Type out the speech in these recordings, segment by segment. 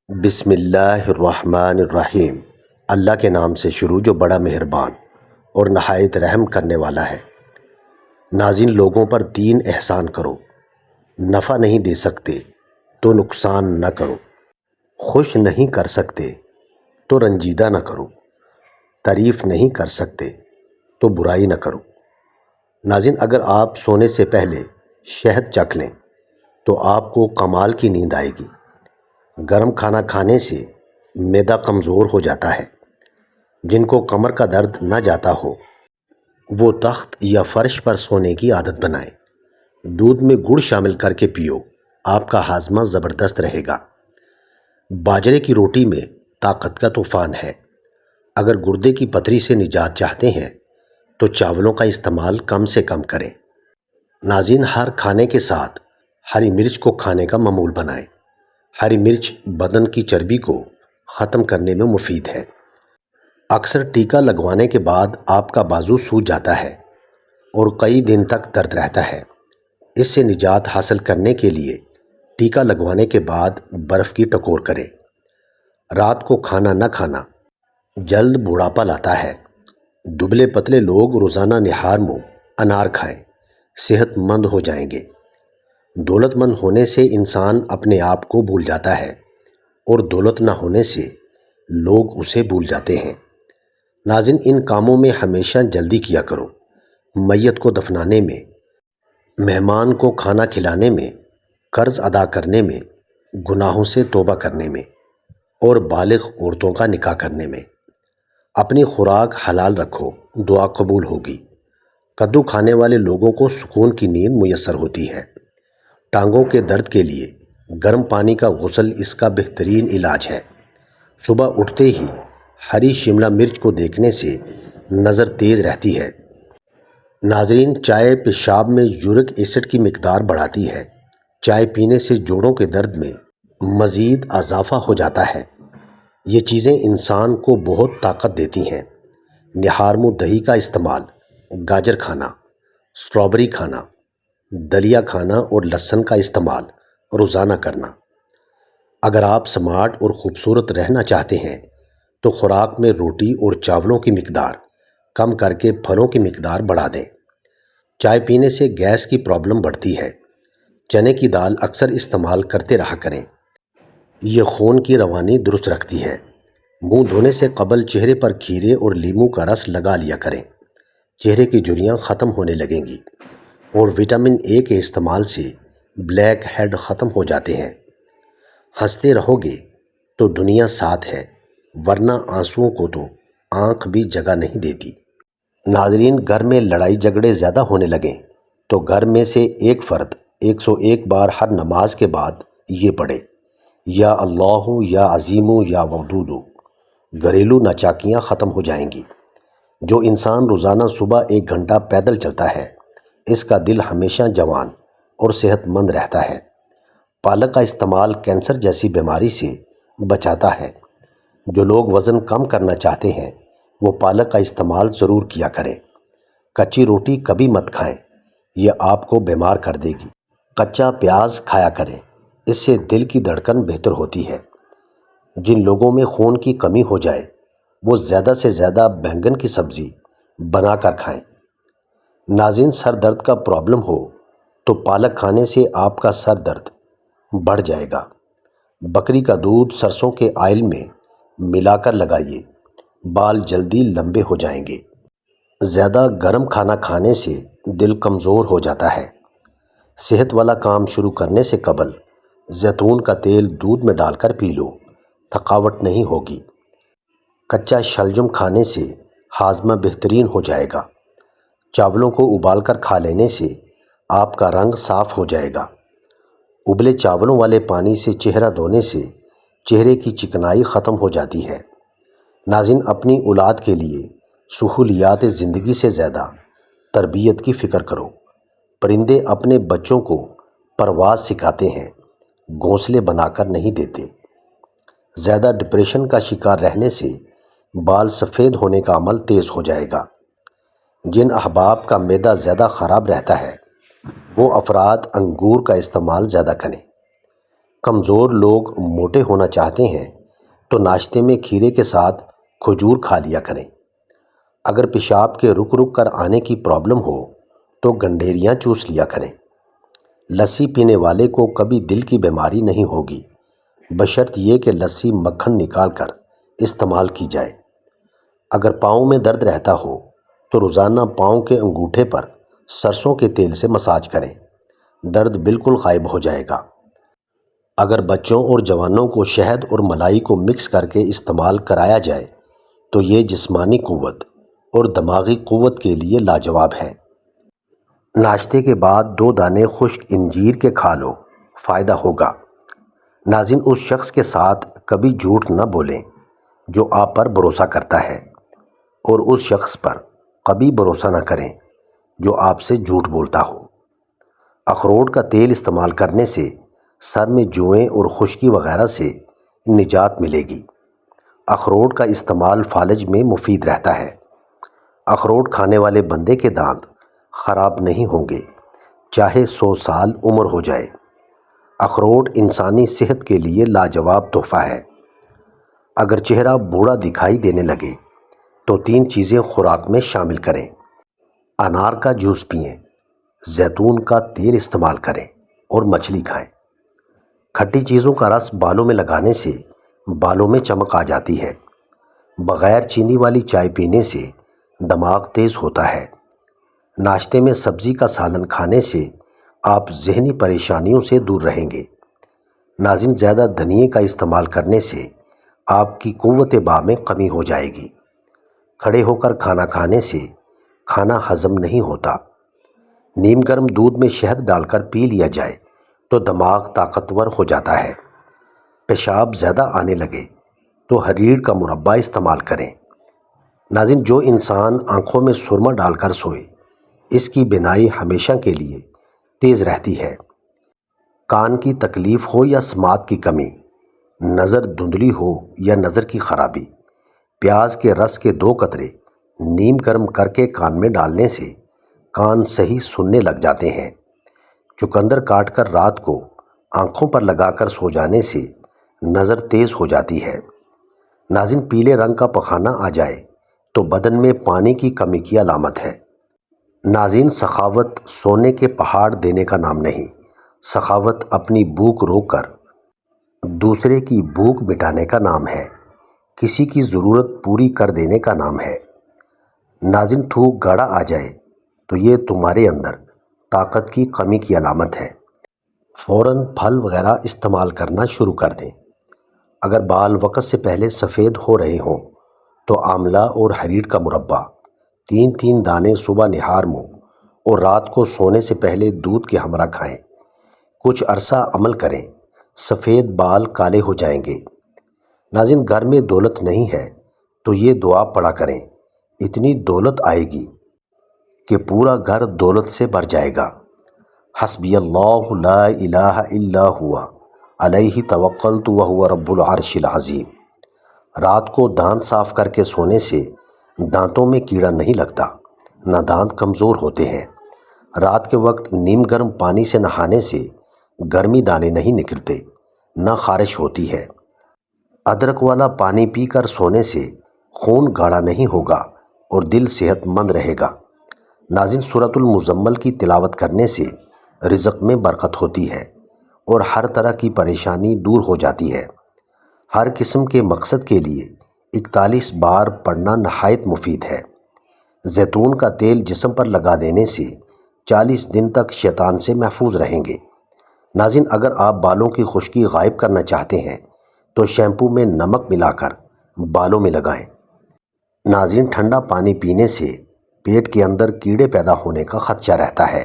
بسم اللہ الرحمن الرحیم۔ اللہ کے نام سے شروع جو بڑا مہربان اور نہایت رحم کرنے والا ہے۔ ناظرین، لوگوں پر تین احسان کرو۔ نفع نہیں دے سکتے تو نقصان نہ کرو، خوش نہیں کر سکتے تو رنجیدہ نہ کرو، تعریف نہیں کر سکتے تو برائی نہ کرو۔ ناظرین، اگر آپ سونے سے پہلے شہد چکھ لیں تو آپ کو کمال کی نیند آئے گی۔ گرم کھانا کھانے سے معدہ کمزور ہو جاتا ہے۔ جن کو کمر کا درد نہ جاتا ہو وہ تخت یا فرش پر سونے کی عادت بنائیں۔ دودھ میں گڑ شامل کر کے پیو، آپ کا ہاضمہ زبردست رہے گا۔ باجرے کی روٹی میں طاقت کا طوفان ہے۔ اگر گردے کی پتھری سے نجات چاہتے ہیں تو چاولوں کا استعمال کم سے کم کریں۔ ناظرین، ہر کھانے کے ساتھ ہری مرچ کو کھانے کا معمول بنائیں۔ ہری مرچ بدن کی چربی کو ختم کرنے میں مفید ہے۔ اکثر ٹیکا لگوانے کے بعد آپ کا بازو سوج جاتا ہے اور کئی دن تک درد رہتا ہے۔ اس سے نجات حاصل کرنے کے لیے ٹیکا لگوانے کے بعد برف کی ٹکور کریں۔ رات کو کھانا نہ کھانا جلد بڑھاپا لاتا ہے۔ دبلے پتلے لوگ روزانہ نہار منہ انار کھائیں، صحت مند ہو جائیں گے۔ دولت مند ہونے سے انسان اپنے آپ کو بھول جاتا ہے اور دولت نہ ہونے سے لوگ اسے بھول جاتے ہیں۔ ناظرین، ان کاموں میں ہمیشہ جلدی کیا کرو۔ میت کو دفنانے میں، مہمان کو کھانا کھلانے میں، قرض ادا کرنے میں، گناہوں سے توبہ کرنے میں اور بالغ عورتوں کا نکاح کرنے میں۔ اپنی خوراک حلال رکھو، دعا قبول ہوگی۔ کدو کھانے والے لوگوں کو سکون کی نیند میسر ہوتی ہے۔ ٹانگوں کے درد کے لیے گرم پانی کا غسل اس کا بہترین علاج ہے۔ صبح اٹھتے ہی ہری شملہ مرچ کو دیکھنے سے نظر تیز رہتی ہے۔ ناظرین، چائے پیشاب میں یورک ایسڈ کی مقدار بڑھاتی ہے۔ چائے پینے سے جوڑوں کے درد میں مزید اضافہ ہو جاتا ہے۔ یہ چیزیں انسان کو بہت طاقت دیتی ہیں۔ نہار منہ دہی کا استعمال، گاجر کھانا، اسٹرابری کھانا، دلیا کھانا اور لہسن کا استعمال روزانہ کرنا۔ اگر آپ سمارٹ اور خوبصورت رہنا چاہتے ہیں تو خوراک میں روٹی اور چاولوں کی مقدار کم کر کے پھلوں کی مقدار بڑھا دیں۔ چائے پینے سے گیس کی پرابلم بڑھتی ہے۔ چنے کی دال اکثر استعمال کرتے رہا کریں، یہ خون کی روانی درست رکھتی ہے۔ منہ دھونے سے قبل چہرے پر کھیرے اور لیموں کا رس لگا لیا کریں، چہرے کی جھریاں ختم ہونے لگیں گی اور وٹامن اے کے استعمال سے بلیک ہیڈ ختم ہو جاتے ہیں۔ ہنستے رہو گے تو دنیا ساتھ ہے، ورنہ آنسوؤں کو تو آنکھ بھی جگہ نہیں دیتی۔ ناظرین، گھر میں لڑائی جھگڑے زیادہ ہونے لگیں تو گھر میں سے ایک فرد 101 بار ہر نماز کے بعد یہ پڑھے: یا اللہ یا عظیم یا ودود۔ گھریلو ناچاکیاں ختم ہو جائیں گی۔ جو انسان روزانہ صبح 1 گھنٹہ پیدل چلتا ہے اس کا دل ہمیشہ جوان اور صحت مند رہتا ہے۔ پالک کا استعمال کینسر جیسی بیماری سے بچاتا ہے۔ جو لوگ وزن کم کرنا چاہتے ہیں وہ پالک کا استعمال ضرور کیا کریں۔ کچی روٹی کبھی مت کھائیں، یہ آپ کو بیمار کر دے گی۔ کچا پیاز کھایا کریں، اس سے دل کی دھڑکن بہتر ہوتی ہے۔ جن لوگوں میں خون کی کمی ہو جائے وہ زیادہ سے زیادہ بینگن کی سبزی بنا کر کھائیں۔ ناظرین، سر درد کا پرابلم ہو تو پالک کھانے سے آپ کا سر درد بڑھ جائے گا۔ بکری کا دودھ سرسوں کے آئل میں ملا کر لگائیے، بال جلدی لمبے ہو جائیں گے۔ زیادہ گرم کھانا کھانے سے دل کمزور ہو جاتا ہے۔ صحت والا کام شروع کرنے سے قبل زیتون کا تیل دودھ میں ڈال کر پی لو، تھکاوٹ نہیں ہوگی۔ کچا شلجم کھانے سے ہاضمہ بہترین ہو جائے گا۔ چاولوں کو ابال کر کھا لینے سے آپ کا رنگ صاف ہو جائے گا۔ ابلے چاولوں والے پانی سے چہرہ دھونے سے چہرے کی چکنائی ختم ہو جاتی ہے۔ ناظرین، اپنی اولاد کے لیے سہولیات زندگی سے زیادہ تربیت کی فکر کرو۔ پرندے اپنے بچوں کو پرواز سکھاتے ہیں، گھونسلے بنا کر نہیں دیتے۔ زیادہ ڈپریشن کا شکار رہنے سے بال سفید ہونے کا عمل تیز ہو جائے گا۔ جن احباب کا معدہ زیادہ خراب رہتا ہے وہ افراد انگور کا استعمال زیادہ کریں۔ کمزور لوگ موٹے ہونا چاہتے ہیں تو ناشتے میں کھیرے کے ساتھ کھجور کھا لیا کریں۔ اگر پیشاب کے رک رک کر آنے کی پرابلم ہو تو گنڈیریاں چوس لیا کریں۔ لسی پینے والے کو کبھی دل کی بیماری نہیں ہوگی، بشرط یہ کہ لسی مکھن نکال کر استعمال کی جائے۔ اگر پاؤں میں درد رہتا ہو تو روزانہ پاؤں کے انگوٹھے پر سرسوں کے تیل سے مساج کریں، درد بالکل غائب ہو جائے گا۔ اگر بچوں اور جوانوں کو شہد اور ملائی کو مکس کر کے استعمال کرایا جائے تو یہ جسمانی قوت اور دماغی قوت کے لیے لاجواب ہے۔ ناشتے کے بعد 2 دانے خشک انجیر کے کھا لو، فائدہ ہوگا۔ ناظرین، اس شخص کے ساتھ کبھی جھوٹ نہ بولیں جو آپ پر بھروسہ کرتا ہے، اور اس شخص پر کبھی بھروسہ نہ کریں جو آپ سے جھوٹ بولتا ہو۔ اخروٹ کا تیل استعمال کرنے سے سر میں جوئیں اور خشکی وغیرہ سے نجات ملے گی۔ اخروٹ کا استعمال فالج میں مفید رہتا ہے۔ اخروٹ کھانے والے بندے کے دانت خراب نہیں ہوں گے، چاہے 100 سال عمر ہو جائے۔ اخروٹ انسانی صحت کے لیے لاجواب تحفہ ہے۔ اگر چہرہ بوڑھا دکھائی دینے لگے تو 3 چیزیں خوراک میں شامل کریں۔ انار کا جوس پئیں، زیتون کا تیل استعمال کریں اور مچھلی کھائیں۔ کھٹی چیزوں کا رس بالوں میں لگانے سے بالوں میں چمک آ جاتی ہے۔ بغیر چینی والی چائے پینے سے دماغ تیز ہوتا ہے۔ ناشتے میں سبزی کا سالن کھانے سے آپ ذہنی پریشانیوں سے دور رہیں گے۔ ناظرین، زیادہ دھنیے کا استعمال کرنے سے آپ کی قوت باہ میں کمی ہو جائے گی۔ کھڑے ہو کر کھانا کھانے سے کھانا ہضم نہیں ہوتا۔ نیم گرم دودھ میں شہد ڈال کر پی لیا جائے تو دماغ طاقتور ہو جاتا ہے۔ پیشاب زیادہ آنے لگے تو ہریڑ کا مربع استعمال کریں۔ ناظرین، جو انسان آنکھوں میں سرما ڈال کر سوئے اس کی بینائی ہمیشہ کے لیے تیز رہتی ہے۔ کان کی تکلیف ہو یا سماعت کی کمی، نظر دھندلی ہو یا نظر کی خرابی، پیاز کے رس کے 2 قطرے نیم گرم کر کے کان میں ڈالنے سے کان صحیح سننے لگ جاتے ہیں۔ چقندر کاٹ کر رات کو آنکھوں پر لگا کر سو جانے سے نظر تیز ہو جاتی ہے۔ ناظرین، پیلے رنگ کا پخانہ آ جائے تو بدن میں پانی کی کمی کی علامت ہے۔ ناظرین، سخاوت سونے کے پہاڑ دینے کا نام نہیں، سخاوت اپنی بھوک روک کر دوسرے کی بھوک مٹانے کا نام ہے، کسی کی ضرورت پوری کر دینے کا نام ہے۔ ناظرین، تھوک گاڑھا آ جائے تو یہ تمہارے اندر طاقت کی کمی کی علامت ہے۔ فوراً پھل وغیرہ استعمال کرنا شروع کر دیں۔ اگر بال وقت سے پہلے سفید ہو رہے ہوں تو آملہ اور ہریڑ کا مربع 3 دانے صبح نہار منہ اور رات کو سونے سے پہلے دودھ کے ہمراہ کھائیں۔ کچھ عرصہ عمل کریں، سفید بال کالے ہو جائیں گے۔ ناظرین، گھر میں دولت نہیں ہے تو یہ دعا پڑھا کریں، اتنی دولت آئے گی کہ پورا گھر دولت سے بھر جائے گا۔ حسبی اللہ لا الہ الا ہوا علیہ توکلت وہو رب العرش العظیم۔ رات کو دانت صاف کر کے سونے سے دانتوں میں کیڑا نہیں لگتا، نہ دانت کمزور ہوتے ہیں۔ رات کے وقت نیم گرم پانی سے نہانے سے گرمی دانے نہیں نکلتے، نہ خارش ہوتی ہے۔ ادرک والا پانی پی کر سونے سے خون گاڑھا نہیں ہوگا اور دل صحت مند رہے گا۔ ناظرین، سورۃ المزمل کی تلاوت کرنے سے رزق میں برکت ہوتی ہے اور ہر طرح کی پریشانی دور ہو جاتی ہے۔ ہر قسم کے مقصد کے لیے 41 بار پڑھنا نہایت مفید ہے۔ زیتون کا تیل جسم پر لگا دینے سے 40 دن تک شیطان سے محفوظ رہیں گے۔ ناظرین، اگر آپ بالوں کی خشکی غائب کرنا چاہتے ہیں تو شیمپو میں نمک ملا کر بالوں میں لگائیں۔ ناظرین، ٹھنڈا پانی پینے سے پیٹ کے اندر کیڑے پیدا ہونے کا خدشہ رہتا ہے۔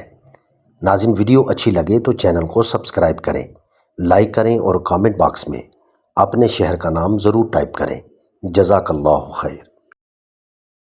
ناظرین، ویڈیو اچھی لگے تو چینل کو سبسکرائب کریں، لائک کریں اور کامنٹ باکس میں اپنے شہر کا نام ضرور ٹائپ کریں۔ جزاک اللہ خیر۔